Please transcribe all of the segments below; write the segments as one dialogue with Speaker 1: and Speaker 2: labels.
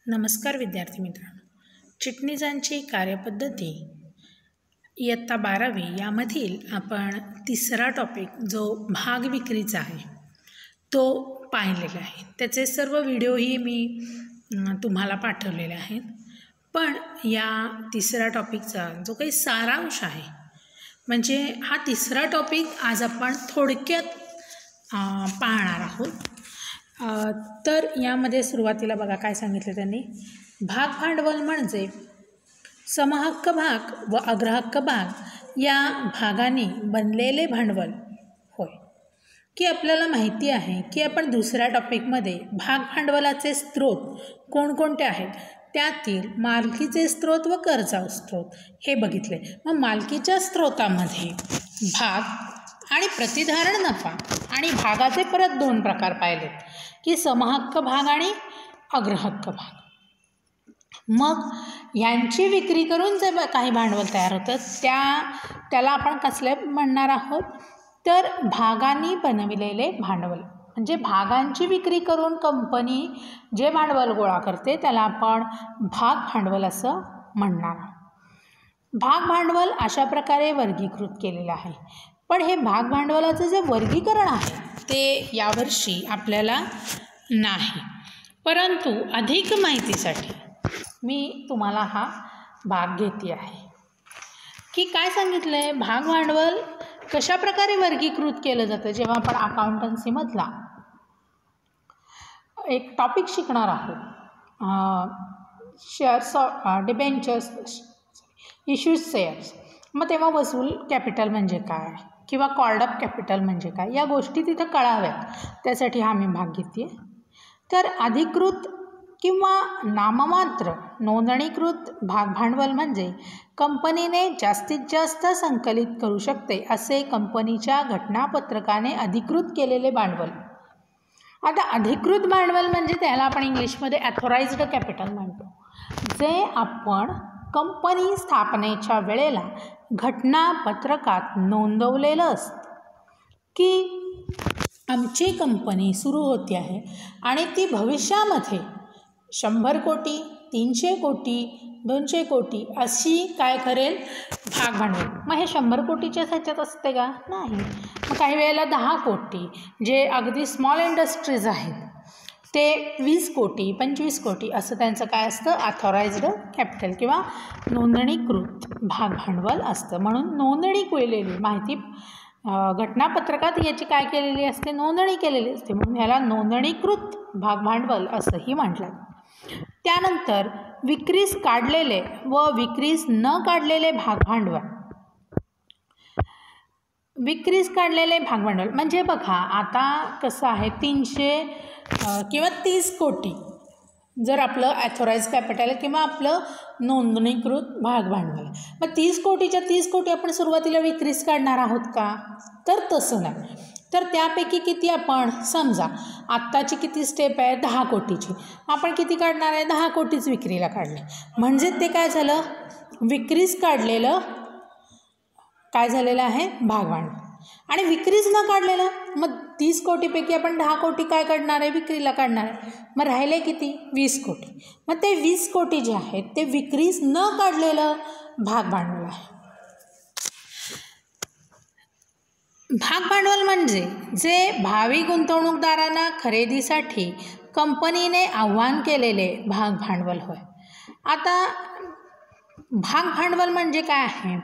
Speaker 1: नमस्कार विद्यार्थी मित्रांनो, चिटणीसांची कार्यपद्धती इयत्ता 12वी यामधील आपण तिसरा टॉपिक जो भाग विक्रीचा आहे तो पाहिलेला आहे। त्याचे सर्व व्हिडिओही मी तुम्हाला पाठवलेले आहेत, पण या तिसऱ्या टॉपिकचा जो काही सारांश आहे म्हणजे हा तिसरा टॉपिक आज आपण थोडक्यात पाहणार आहोत। तर यामध्ये सुरुवातीला बघा काय सांगितले त्यांनी, भाग भांडवल म्हणजे समहक्क भाग व अग्रहक्क भाग या भागांनी बनलेले भांडवल होय। की आपल्याला माहिती आहे की आपण दुसऱ्या टॉपिकमध्ये भाग भांडवलाचे स्रोत कोणकोणते आहेत त्यातील मालकीचे स्रोत व कर्जाऊ स्रोत हे बघितले। मग मालकीच्या स्रोतामध्ये भाग आणि प्रतिधारण नफा आणि भागाचे परत दोन प्रकार पाहिलेत की समहक्क भाग आणि अग्रहक्क भाग। मग यांची विक्री करून जे काही भांडवल तयार होतं त्याला आपण कसले म्हणणार आहोत, तर भागांनी बनविलेले भांडवल। म्हणजे भागांची विक्री करून कंपनी जे भांडवल गोळा करते त्याला आपण भाग भांडवल असं म्हणणार आहोत। भाग भांडवल अशा प्रकारे वर्गीकृत केलेलं आहे, पण हे भाग भांडवलाचं जे वर्गीकरण आहे ते यावर्षी आपल्याला नाही, परंतु अधिक माहितीसाठी मी तुम्हाला हा भाग घेते आहे की काय सांगितलं आहे, भाग भांडवल कशा प्रकारे वर्गीकृत केलं जातं। जेव्हा आपण अकाउंटन्सीमधला एक टॉपिक शिकणार आहोत, शेअर्स डिबेंचर्स इश्यूज शेअर्स, मग तेव्हा वसूल कॅपिटल म्हणजे काय किंवा कॉल्ड अप कॅपिटल म्हणजे काय या गोष्टी तिथं कळाव्यात, त्यासाठी हा मी भाग घेते। तर अधिकृत किंवा नाममात्र नोंदणीकृत भाग भांडवल म्हणजे कंपनीने जास्तीत जास्त संकलित करू शकते असे कंपनीच्या घटनापत्रकाने अधिकृत केलेले भांडवल। आता अधिकृत भांडवल म्हणजे त्याला आपण इंग्लिशमध्ये ॲथोराइज्ड कॅपिटल म्हणतो, जे आपण कंपनी स्थापनेच्या वेळेला घटनापत्रकात नोंदवलेलं असतं की आमची कंपनी सुरू होती आहे आणि ती भविष्यामध्ये 100 कोटी 300 कोटी 200 कोटी अशी काय करेल भाग भांडवल। मग हे 100 कोटीच्याच ह्याच्यात असते का? नाही। मग काही वेळेला 10 कोटी जे अगदी स्मॉल इंडस्ट्रीज आहेत ते 20 कोटी 25 कोटी असं त्यांचं काय असतं, ऑथोराइज्ड कॅपिटल किंवा नोंदणीकृत भाग भांडवल असतं। म्हणून नोंदणी केलेली माहिती घटनापत्रकात याची काय केलेली असते, नोंदणी केलेली असते, म्हणून ह्याला नोंदणीकृत भाग भांडवल असंही म्हटलं। त्यानंतर विक्रीस काढलेले व विक्रीस न काढलेले भाग भांडवल। विक्रीस काढलेले भाग भांडवल म्हणजे बघा आता कसं आहे, 300 किंवा 30 कोटी जर आपलं ॲथोराइज कॅपिटल किंवा आपलं नोंदणीकृत भाग भांडवल, मग 30 कोटीच्या 30 कोटी आपण सुरुवातीला विक्रीस काढणार आहोत का? तर तसं नाही। तर त्यापैकी किती आपण समजा आत्ताची किती स्टेप आहे 10 कोटीची, आपण किती काढणार आहे 10 कोटीच विक्रीला काढले, म्हणजे ते काय झालं, विक्रीस काढलेलं काय झालेलं आहे भाग भांडवल। आणि विक्रीच न काढलेलं मग 30 कोटीपैकी आपण 10 कोटी काय काढणार आहे, विक्रीला काढणार आहे, मग राहिले किती 20 कोटी। मग ते 20 कोटी जे आहेत ते विक्रीस न काढलेलं भाग भांडवल आहे। भाग भांडवल म्हणजे जे भावी गुंतवणूकदारांना खरेदीसाठी कंपनीने आवाहन केलेले भाग भांडवल होय। आता भाग भांडवल म्हणजे काय आहे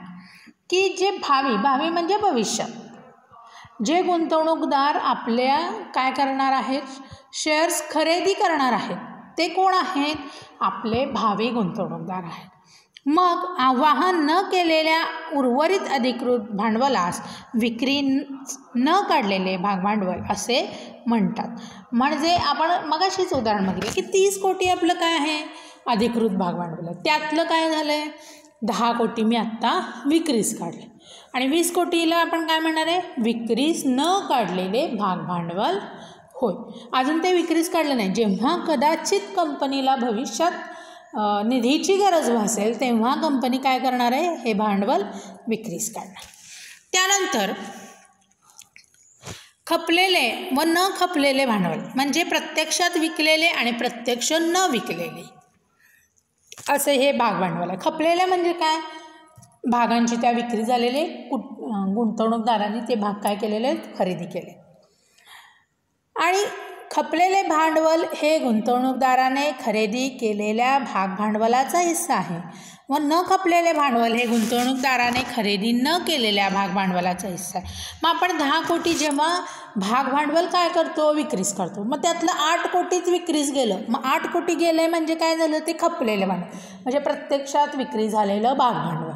Speaker 1: की जे भावी म्हणजे भविष्यात जे गुंतवणूकदार आपल्या काय करणार आहेत, शेअर्स खरेदी करणार आहेत ते कोण आहेत, आपले भावी गुंतवणूकदार आहेत। मग आवाहन न केलेल्या उर्वरित अधिकृत भांडवलास विक्री न काढलेले भाग भांडवल असे म्हणतात। म्हणजे आपण मगाशीच उदाहरण बघितलं की 30 कोटी आपलं काय आहे अधिकृत भाग भांडवल आहे, त्यातलं काय झालं आहे 10 कोटी मी आत्ता विक्रीस काढले आणि 20 कोटीला आपण काय म्हणणार आहे, विक्रीस न काढलेले भाग भांडवल होय। अजून ते विक्रीस काढलं नाही, जेव्हा कदाचित कंपनीला भविष्यात निधीची गरज भासेल तेव्हा कंपनी काय करणार आहे, हे भांडवल विक्रीस काढणार। त्यानंतर खपलेले व न खपलेले भांडवल म्हणजे प्रत्यक्षात विकलेले आणि प्रत्यक्ष न विकलेले असे हे भाग भांडवल आहे. खपलेले म्हणजे काय, भागांची त्या विक्री झालेले गुंतवणूकदारांनी ते भाग काय केलेले, खरेदी केले. आणि खपलेले भांडवल हे गुंतवणूकदाराने खरेदी केलेल्या भाग भांडवलाचा हिस्सा आहे व न खपलेले भांडवल हे गुंतवणूकदाराने खरेदी न केलेल्या भाग भांडवलाचा हिस्सा आहे. मग आपण 10 कोटी जेव्हा भाग भांडवल काय करतो, विक्रीस करतो, मग त्यातलं 8 कोटीच विक्रीस गेलं. मग 8 कोटी गेले म्हणजे काय झालं, ते खपलेलं भांडवल म्हणजे प्रत्यक्षात विक्री झालेलं भाग भांडवल.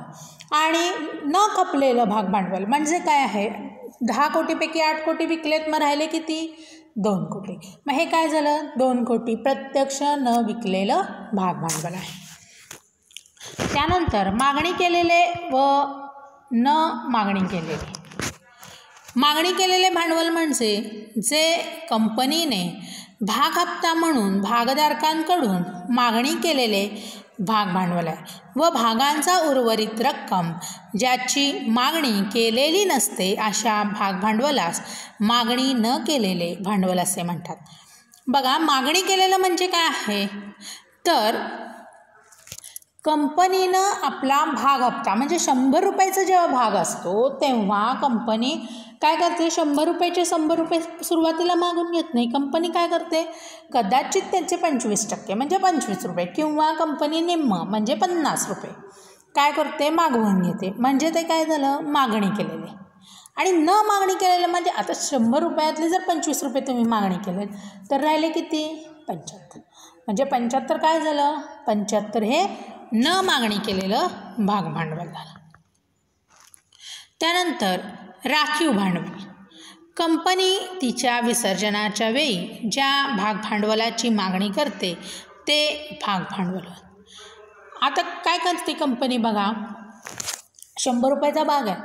Speaker 1: आणि न खपलेलं भाग भांडवल म्हणजे काय आहे, 10 कोटीपैकी 8 कोटी विकलेत, मग राहिले किती, 2 कोटी. मग हे काय झालं, 2 कोटी प्रत्यक्ष न विकलेलं भाग भांडवल आहे. त्यानंतर मागणी केलेले व न मागणी केलेले. मागणी केलेले भांडवल म्हणजे जे कंपनीने भाग हप्ता म्हणून भागधारकांकडून मागणी केलेले भाग भांडवल आहे व भागांचा उर्वरित रक्कम ज्याची मागणी केलेली नसते अशा भाग भांडवलास मागणी न केलेले भांडवल असे म्हणतात. बघा, मागणी केलेलं म्हणजे काय आहे, तर कंपनीनं आपला भाग हप्ता म्हणजे 100 रुपयाचा जेव्हा भाग असतो तेव्हा कंपनी काय करते, 100 रुपयाचे 100 रुपये सुरुवातीला मागून घेत नाही. कंपनी काय करते, कदाचित त्याचे 25% म्हणजे 25 रुपये किंवा कंपनी निम्म म्हणजे 50 रुपये काय करते, मागवून घेते. म्हणजे ते काय झालं, मागणी केलेले. आणि न मागणी केलेलं म्हणजे आता 100 रुपयातले जर 25 रुपये तुम्ही मागणी केले तर राहिले किती, 75. म्हणजे 75 काय झालं, 75 हे न मागणी केलेलं भाग भांडवल झालं. त्यानंतर राखीव भांडवल. कंपनी तिच्या विसर्जनाच्या वेळी ज्या भाग भांडवलाची मागणी करते ते भाग भांडवल. आता काय करते कंपनी, बघा 100 रुपयाचा भाग आहे,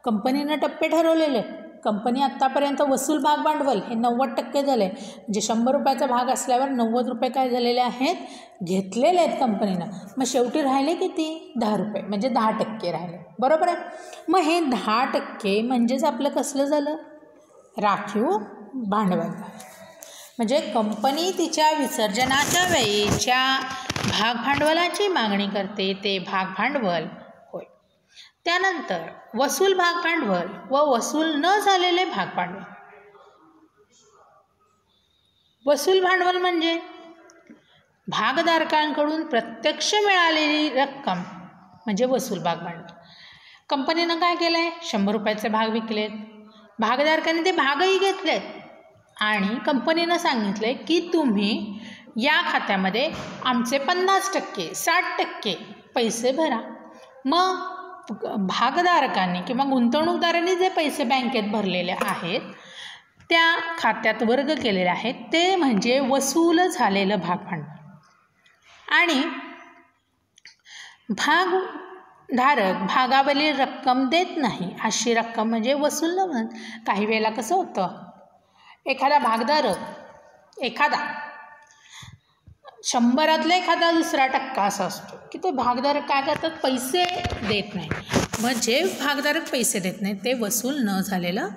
Speaker 1: कंपनीनं टप्पे ठरवलेले. कंपनी आत्तापर्यंत वसूल भाग भांडवल हे 90% झाले. म्हणजे 100 रुपयाचा भाग असल्यावर 90 रुपये काय झालेले आहेत, घेतलेले आहेत कंपनीनं. मग शेवटी राहिले किती, 10 रुपये म्हणजे 10% राहिले, बरोबर आहे. मग हे 10% म्हणजेच आपलं कसलं झालं, राखीव भांडवल झालं. म्हणजे कंपनी तिच्या विसर्जनाच्या वेळी ज्या भाग भांडवलाची मागणी करते ते भाग भांडवल होय. त्यानंतर वसूल भाग भांडवल व वसूल न झालेले भाग भांडवल. वसूल भांडवल म्हणजे भागधारकांकडून प्रत्यक्ष मिळालेली रक्कम म्हणजे वसूल भाग भांडवल. कंपनीनं काय केलं आहे, 100 रुपयाचे भाग विकलेत, भागधारकांनी ते भागही घेतलेत आणि कंपनीनं सांगितलं आहे की तुम्ही या खात्यामध्ये आमचे 50%, 60% पैसे भरा. मग भागधारकांनी किंवा गुंतवणूकदारांनी जे पैसे बँकेत भरलेले आहेत त्या खात्यात वर्ग केलेले आहेत ते म्हणजे वसूल झालेलं भाग भांडवल. आणि भागधारक भागावरील रक्कम देत नाही अशी रक्कम म्हणजे वसूल न म्हणत. काही वेळेला कसं होतं, एखादा भागधारक एखादा 100रातला एखादा दुसरा टक्का असा असतो की ते भागधारक काय करतात, पैसे देत नाही. मग जे भागधारक पैसे देत नाहीत ते वसूल न झालेलं.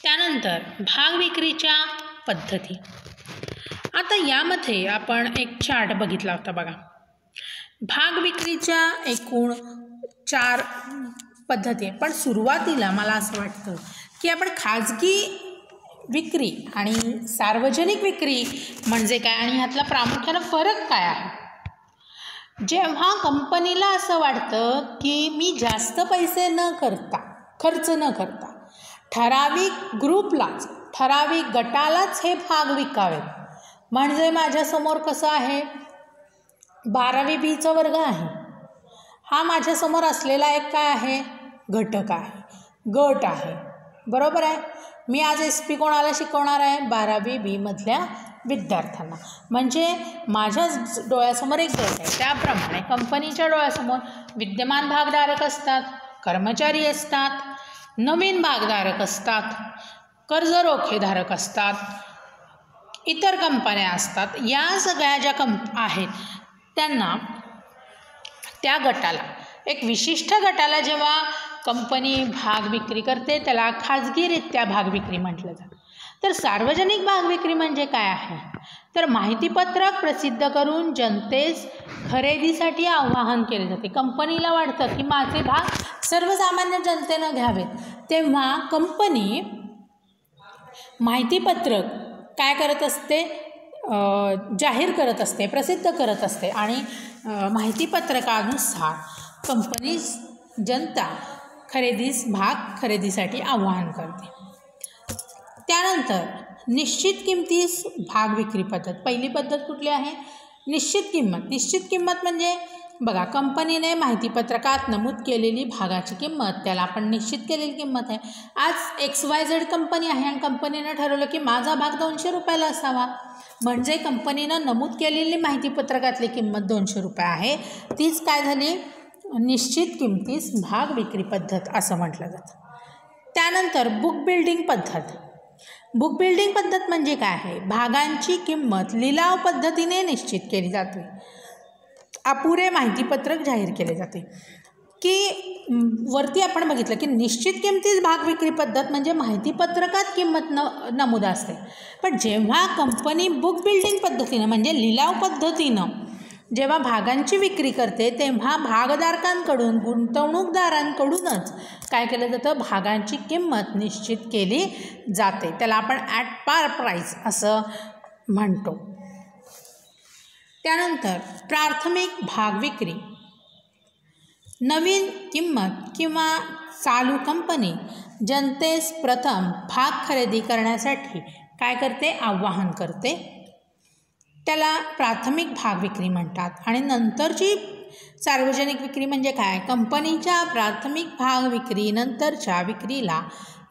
Speaker 1: त्यानंतर भाग विक्रीच्या पद्धती. आता यामध्ये आपण एक चार्ट बघितला होता बघा. भाग विक्रीच्या एकूण 4 पद्धती आहे. पण सुरुवातीला मला असं वाटतं की आपण खाजगी विक्री आणि सार्वजनिक विक्री म्हणजे काय आणि ह्यातला प्रामुख्यानं फरक काय आहे. जेव्हा कंपनीला असं वाटतं की मी जास्त पैसे न करता, खर्च न करता ठराविक ग्रुपलाच, ठराविक गटालाच हे भाग विकावेत. म्हणजे माझ्यासमोर कसं आहे, 12वी बीचा वर्ग आहे, हा माझ्यासमोर असलेला एक काय आहे, घटक आहे, गट आहे, बरोबर आहे. मी आज SP कोणाला शिकवणार आहे, 12वी बी मधल्या विद्यार्थ्यांना. म्हणजे माझ्या डोळ्यासमोर एक गट आहे. त्याप्रमाणे कंपनीच्या डोळ्यासमोर विद्यमान भागधारक असतात, कर्मचारी असतात, नवीन भागधारक असतात, कर्ज रोखेधारक असतात, इतर कंपन्या असतात. या सगळ्या ज्या आहेत त्यांना, त्या गटाला, एक विशिष्ट गटाला जेव्हा कंपनी भाग विक्री करते त्याला खाजगीरित्या भाग विक्री म्हटलं जातं. तर सार्वजनिक भाग विक्री म्हणजे काय आहे, तर माहितीपत्रक प्रसिद्ध करून जनतेस खरेदीसाठी आवाहन केले जाते. कंपनीला वाटतं की माझे भाग सर्वसामान्य जनतेनं घ्यावेत, तेव्हा कंपनी माहितीपत्रक काय करत असते, जाहीर करत असते, प्रसिद्ध करत असते आणि माहितीपत्रकानुसार कंपनी जनता भाग खरेदीसाठी आवाहन करते. त्यानंतर निश्चित किमतीस भाग विक्री पद्धत. पहिली पद्धत कुठली आहे, निश्चित किंमत. निश्चित किंमत म्हणजे बघा, कंपनीने माहितीपत्रकात नमूद केलेली भागाची किंमत, त्याला आपण निश्चित केलेली किंमत आहे. आज XYZ कंपनी आहे आणि कंपनीनं ठरवलं की माझा भाग 200 रुपयाला असावा, म्हणजे कंपनीनं नमूद केलेली माहितीपत्रकातली किंमत 200 रुपये आहे, तीच काय झाली, निश्चित किमतीस भाग विक्री पद्धत असं म्हटलं जातं. त्यानंतर बुक बिल्डिंग पद्धत. बुक बिल्डिंग पद्धत म्हणजे काय आहे, भागांची किंमत लिलाव पद्धतीने निश्चित केली जाते. अपुरे माहितीपत्रक जाहीर केले जाते. की वरती आपण बघितलं की निश्चित किमतीस भाग विक्री पद्धत म्हणजे माहितीपत्रकात किंमत नमूद असते, पण जेव्हा कंपनी बुक बिल्डिंग पद्धतीनं म्हणजे लिलाव पद्धतीनं जेव्हा भागांची विक्री करते, तेव्हा भागधारकांकडून, गुंतवणूकदारांकडूनच काय केलं जातं, भागांची किंमत निश्चित केली जाते. त्याला आपण ॲट पार प्राईस असं म्हणतो. त्यानंतर प्राथमिक भाग विक्री. नवीन किंमत किंवा चालू कंपनी जनतेस प्रथम भाग खरेदी करण्यासाठी काय करते, आवाहन करते. त्याला प्राथमिक भाग विक्री म्हणतात. आणि नंतरची सार्वजनिक विक्री म्हणजे काय, कंपनीच्या प्राथमिक भाग विक्री नंतरच्या विक्रीला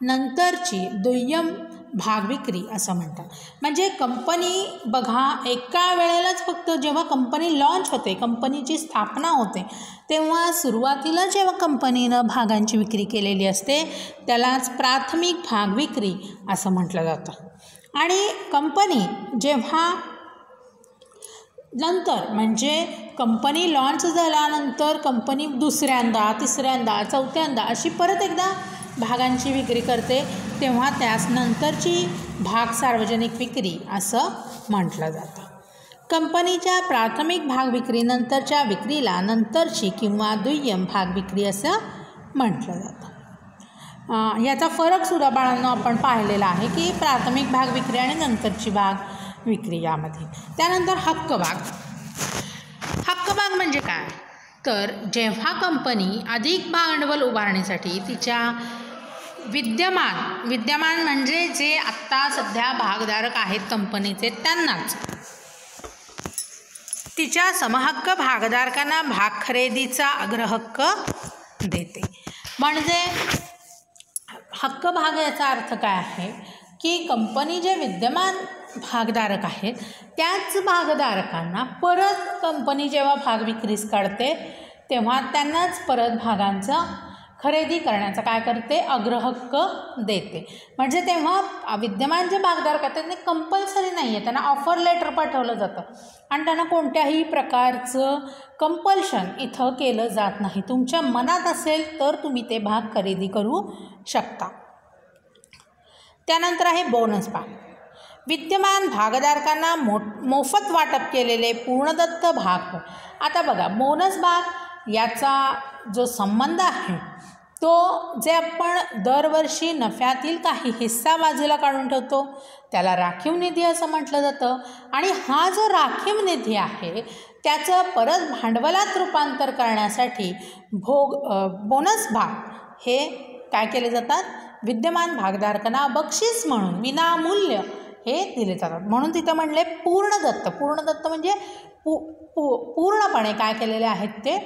Speaker 1: नंतरची दुय्यम भाग विक्री असं म्हणतात. म्हणजे कंपनी बघा, एका वेळेलाच फक्त जेव्हा कंपनी लॉन्च होते, कंपनीची स्थापना होते, तेव्हा सुरुवातीला जेव्हा कंपनीनं भागांची विक्री केलेली असते त्यालाच प्राथमिक भाग विक्री असं म्हटलं जातं. आणि कंपनी जेव्हा नंतर म्हणजे कंपनी लॉन्च झाल्यानंतर कंपनी दुसऱ्यांदा, तिसऱ्यांदा, चौथ्यांदा अशी परत एकदा भागांची विक्री करते, तेव्हा त्यास नंतरची भाग सार्वजनिक विक्री असं म्हटलं जातं. कंपनीच्या प्राथमिक भाग विक्रीनंतरच्या विक्रीला नंतरची किंवा दुय्यम भाग विक्री असं म्हटलं जातं. याचा फरकसुद्धा बाळांनो आपण पाहिलेला आहे की प्राथमिक भाग विक्री आणि नंतरची भाग विक्री यामध्ये. त्यानंतर हक्कभाग. हक्कभाग म्हणजे काय, तर जेव्हा कंपनी अधिक भांडवल उभारण्यासाठी तिच्या विद्यमान म्हणजे जे आत्ता सध्या भागधारक आहेत कंपनीचे त्यांनाच तिच्या समहक्क भागधारकांना भाग खरेदीचा अग्रहक्क देते. म्हणजे हक्क भाग याचा अर्थ काय आहे की कंपनी जे विद्यमान भागधारक आहेत त्याच भागधारकांना परत कंपनी जेव्हा भाग विक्रीस काढते तेव्हा त्यांनाच परत भागांचा खरेदी करण्याचा काय करते, अग्रहक्क देते. म्हणजे तेव्हा विद्यमान जे भागधारक आहेत त्यांनी कंपल्सरी नाही आहे, त्यांना ऑफर लेटर पाठवलं जातं आणि त्यांना कोणत्याही प्रकारचं कंपल्शन इथं केलं जात नाही. तुमच्या मनात असेल तर तुम्ही ते भाग खरेदी करू शकता. त्यानंतर आहे बोनस भाग. विद्यमान भागधारकांना मोफत वाटप केलेले पूर्णदत्त भाग. आता बघा, बोनस भाग याचा जो संबंध आहे तो जे आपण दरवर्षी नफ्यातील काही हिस्सा बाजूला काढून ठेवतो त्याला राखीव निधी असं म्हटलं जातं. आणि हा जो राखीव निधी आहे त्याचं परत भांडवलात रूपांतर करण्यासाठी बोनस भाग हे काय केले जातात, विद्यमान भागधारकांना बक्षीस म्हणून विनामूल्य हे दिले जातात. म्हणून तिथं म्हणले पूर्णदत्त. पूर्णदत्त म्हणजे पूर्णपणे काय केलेले आहेत ते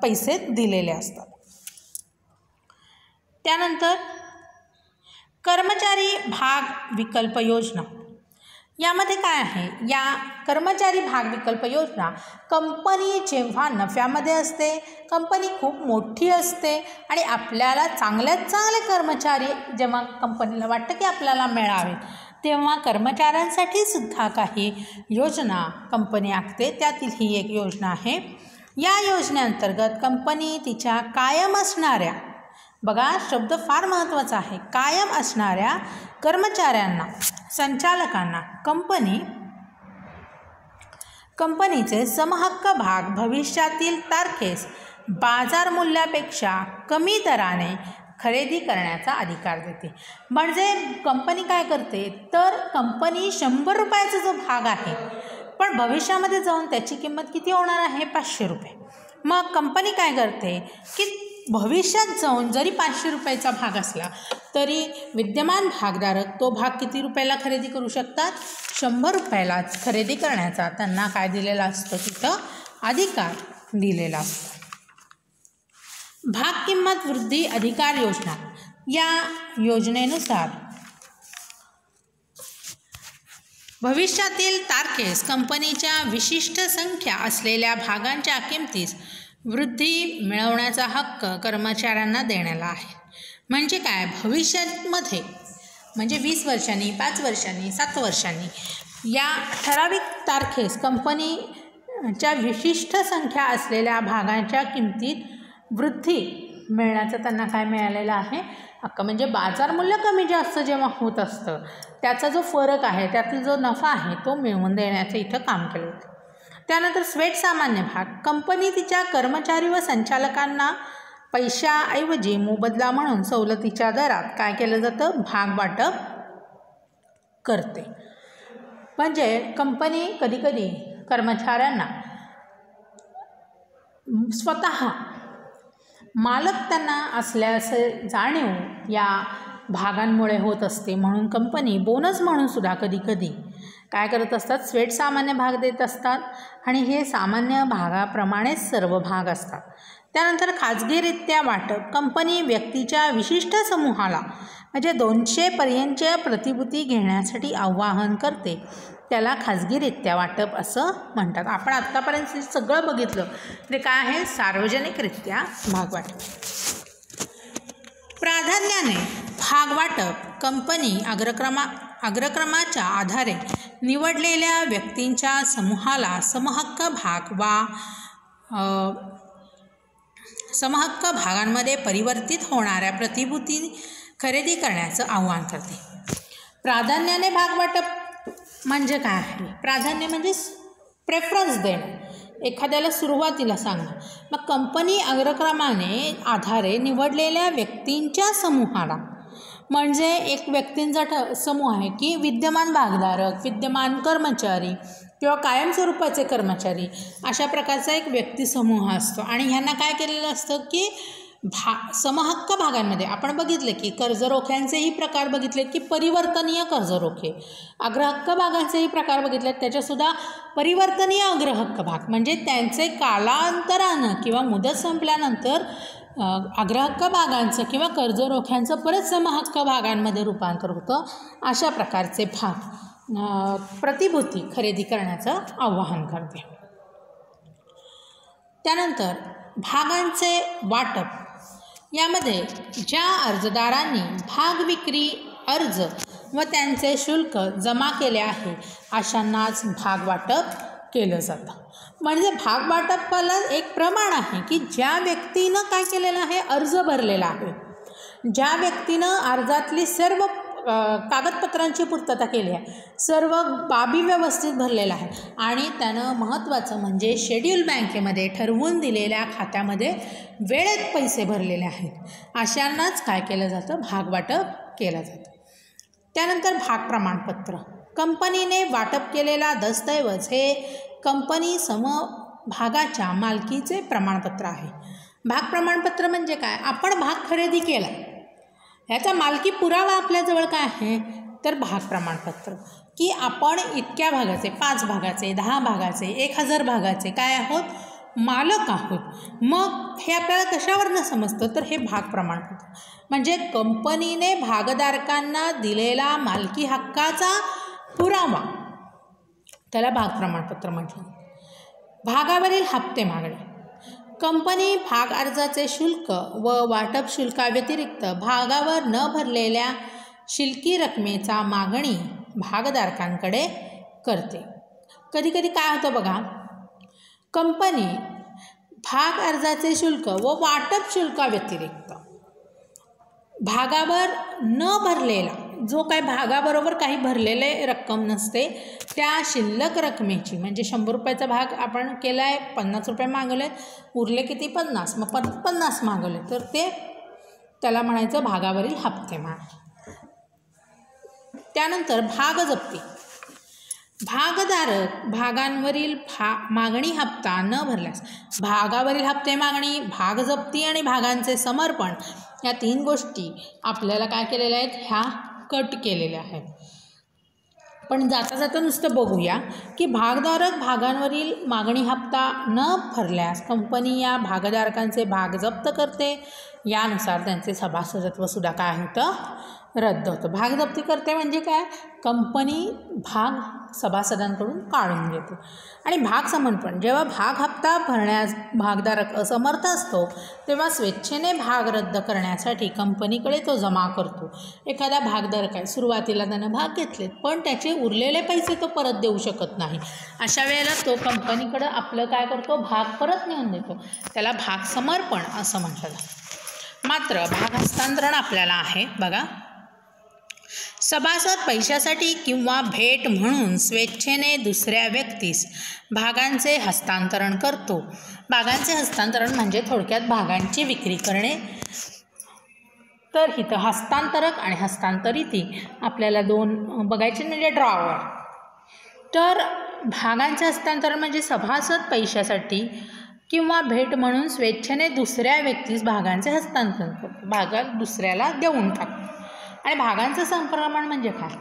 Speaker 1: पैसे दिलेले असतात. त्यानंतर कर्मचारी भाग विकल्प योजना. यामध्ये काय आहे, या कर्मचारी भाग विकल्प योजना कंपनी जेव्हा नफ्यामध्ये असते, कंपनी खूप मोठी असते आणि आपल्याला चांगल्यात चांगले कर्मचारी जेव्हा कंपनीला वाटतं की आपल्याला मिळावे तेव्हा कर्मचाऱ्यांसाठी सुद्धा काही योजना कंपनी आखते. त्यातील ही एक योजना आहे. या योजनेअंतर्गत कंपनी तिच्या कायम असणाऱ्या बघा, शब्द फार महत्त्वाचा आहे. कायम असणाऱ्या कर्मचाऱ्यांना, संचालकांना कंपनीचे समहक्क भाग भविष्यातील तारखेस बाजार मूल्यापेक्षा कमी दराने खरेदी करण्याचा अधिकार देते. म्हणजे कंपनी काय करते, तर कंपनी 100 रुपयाचा जो भाग आहे, पण भविष्यामध्ये जाऊन त्याची किंमत किती होणार आहे, 500 रुपये. मग कंपनी काय करते की भविष्यात जाऊन जरी 500 रुपयाचा भाग असला तरी विद्यमान भागधारक तो भाग किती रुपयाला खरेदी करू शकतात, 100 रुपयालाच खरेदी करण्याचा त्यांना काय दिलेला असतो, तिथं अधिकार दिलेला असतो. भाग किंमत वृद्धी अधिकार योजना, या योजनेनुसार भविष्यातील तारखेस कंपनीच्या विशिष्ट संख्या असलेल्या भागांच्या किमतीस वृद्धी मिळवण्याचा हक्क कर्मचाऱ्यांना देण्याला आहे. म्हणजे काय, भविष्यामध्ये म्हणजे 20 वर्षांनी, 5 वर्षांनी, 7 वर्षांनी या ठराविक तारखेस कंपनीच्या विशिष्ट संख्या असलेल्या भागांच्या किमतीत वृद्धी मिळण्याचं त्यांना काय मिळालेलं आहे, हक्क. म्हणजे बाजार मूल्य कमी जास्त जेव्हा होत असतं त्याचा जो फरक आहे, त्यातील जो नफा आहे तो मिळवून देण्याचं इथं काम केलं होतं. त्यानंतर स्वेट सामान्य भाग, कंपनी तिच्या कर्मचारी व संचालकांना पैशाऐवजी मोबदला म्हणून सवलतीच्या दरात काय केलं जातं, भाग वाटप करते. म्हणजे कंपनी कधीकधी कर्मचाऱ्यांना स्वतः मालक त्यांना असल्याचे जाणीव या भागांमुळे होत असते. म्हणून कंपनी बोनस म्हणून सुद्धा कधीकधी काय करत असतात, स्वेट सामान्य भाग देत असतात आणि हे सामान्य भागाप्रमाणेच सर्व भाग असतात. त्यानंतर खाजगीरित्या वाटप, कंपनी व्यक्तीच्या विशिष्ट समूहाला म्हणजे 200 पर्यंतच्या प्रतिभूती घेण्यासाठी आवाहन करते, त्याला खाजगीरित्या वाटप असं म्हणतात. आपण आत्तापर्यंत सगळं बघितलं ते काय आहे, सार्वजनिकरित्या भाग वाटप. प्राधान्याने भाग वाटप, कंपनी अग्रक्रमाच्या आधारे निवडलेल्या व्यक्तींच्या समूहाला समहक्क भाग वा समहक्क भागांमध्ये परिवर्तित होणाऱ्या प्रतिभूती खरेदी करण्याचं आवाहन करते. प्राधान्याने भाग वाटप म्हणजे काय आहे, प्राधान्य म्हणजे प्रेफरन्स देणं, एखाद्याला सुरुवातीला सांगणं. मग कंपनी अग्रक्रमाने आधारे निवडलेल्या व्यक्तींच्या समूहाला, म्हणजे एक व्यक्तींचा समूह आहे की विद्यमान भागधारक, विद्यमान कर्मचारी किंवा कायमस्वरूपाचे कर्मचारी, अशा प्रकारचा एक व्यक्तिसमूह असतो. आणि ह्यांना काय केलेलं असतं की समहक्क भागांमध्ये आपण बघितले की कर्जरोख्यांचेही प्रकार बघितले की परिवर्तनीय कर्जरोखे, अग्रहक्क भागांचेही प्रकार बघितलेत, त्याच्यासुद्धा परिवर्तनीय अग्रहक्क भाग, म्हणजे त्यांचे कालांतरानं किंवा मुदत संपल्यानंतर अग्रहक्क भागांचं किंवा कर्जरोख्यांचं परत समहक्क भागांमध्ये रूपांतर होतं. अशा प्रकारचे भाग प्रतिभूती खरेदी करण्याचं आवाहन करते. त्यानंतर भागांचे वाटप, यामध्ये ज्या अर्जदारांनी भाग विक्री अर्ज व त्यांचे शुल्क जमा केले आहे अशांनाच भाग वाटप केलं जातं. म्हणजे भाग वाटपाला एक प्रमाण आहे की ज्या व्यक्तीनं काय केलेलं आहे, अर्ज भरलेला आहे, ज्या व्यक्तीनं अर्जातली सर्व कागदपत्रांची पूर्तता केली आहे, सर्व बाबी व्यवस्थित भरलेला आहे आणि त्यानं महत्त्वाचं म्हणजे शेड्यूल बँकेमध्ये ठरवून दिलेल्या खात्यामध्ये वेळेत पैसे भरलेले आहेत, अशांनाच काय केलं जातं, भाग वाटप केलं जातं. त्यानंतर भाग प्रमाणपत्र, कंपनीने वाटप केलेला दस्तऐवज हे कंपनी समभागाच्या मालकीचे प्रमाणपत्र आहे. भाग प्रमाणपत्र म्हणजे काय, आपण भाग खरेदी केला, ह्याचा मालकी पुरावा आपल्याजवळ काय आहे, तर भाग प्रमाणपत्र, की आपण इतक्या भागाचे, 5 भागाचे, 10 भागाचे, 1000 भागाचे काय आहोत, मालक आहोत. मग हे आपल्याला कशावरनं समजतं, तर हे भाग प्रमाणपत्र म्हणजे कंपनीने भागधारकांना दिलेला मालकी हक्काचा पुरावा, त्याला भाग प्रमाणपत्र म्हटलं. भागावरील हप्ते मागणे, कंपनी भाग अर्जाचे शुल्क व वाटप शुल्काव्यतिरिक्त भागावर न भरलेल्या शिल्लकी रकमेचा मागणी भागधारकांकडे करते. कधीकधी काय होतं बघा, कंपनी भाग अर्जाचे शुल्क व वाटप शुल्काव्यतिरिक्त भागावर न भरलेला, जो काही भागाबरोबर काही भरलेले रक्कम नसते त्या शिल्लक रकमेची, म्हणजे 100 रुपयाचा भाग आपण केला आहे, 50 रुपये मागवले, उरले किती 50, मग 50 मागवले, तर त्याला म्हणायचं भागावरील हप्तेमार. त्यानंतर भागजप्ती. भागधारक भागांवरील मागणी हप्ता न भरल्यास, भागावरील हप्ते मागणी, भागजप्ती आणि भागांचे समर्पण या 3 गोष्टी आपल्याला काय केलेल्या आहेत, ह्या कट केलेल्या आहेत. पण जाता जाता नुसतं बघूया की भागधारक भागांवरील मागणी हप्ता न भरल्यास कंपनी या भागधारकांचे भाग जप्त करते. यानुसार त्यांचे सभासदत्वसुद्धा काय होतं, रद्द होतं. भागजप्ती करते म्हणजे काय, कंपनी भाग सभासदांकडून काढून घेते. आणि भाग समर्पण, जेव्हा भाग हप्ता भरण्यास भागधारक असमर्थ असतो तेव्हा स्वेच्छेने भाग रद्द करण्यासाठी कंपनीकडे तो जमा करतो. एखादा भागधारक आहे, सुरुवातीला त्यानं भाग घेतले पण त्याचे उरलेले पैसे तो परत देऊ शकत नाही, अशा वेळेला तो कंपनीकडं आपलं काय करतो, भाग परत नेऊन देतो. त्याला भाग समर्पण असं म्हटलं जातं. मात्र भाग हस्तांतरण आपल्याला आहे बघा. सभासद पैशासाठी किंवा भेट म्हणून स्वेच्छेने दुसऱ्या व्यक्तीस भागांचे हस्तांतरण करतो. भागांचे हस्तांतरण म्हणजे थोडक्यात भागांची विक्री करणे. तर इथं हस्तांतरक आणि हस्तांतरिती आपल्याला 2 बघायचे म्हणजे ड्रॉवर. तर भागांचे हस्तांतरण म्हणजे सभासद पैशासाठी किंवा भेट म्हणून स्वेच्छेने दुसऱ्या व्यक्तीस भागांचे हस्तांतरण करतो, भाग दुसऱ्याला देऊन टाकतो. आणि भागांचं संक्रमण म्हणजे काय,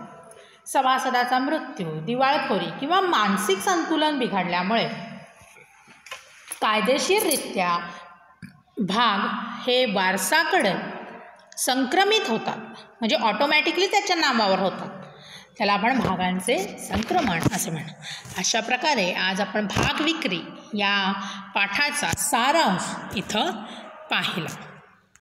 Speaker 1: सभासदाचा मृत्यू, दिवाळखोरी किंवा मानसिक संतुलन बिघडल्यामुळे कायदेशीररित्या भाग हे वारसाकडे संक्रमित होतात, म्हणजे ऑटोमॅटिकली त्याच्या नावावर होतात. त्याला आपण भागांचे संक्रमण असे म्हणतो. अशा प्रकारे आज आपण भाग विक्री या पाठाचा सारांश इथं पाहिला.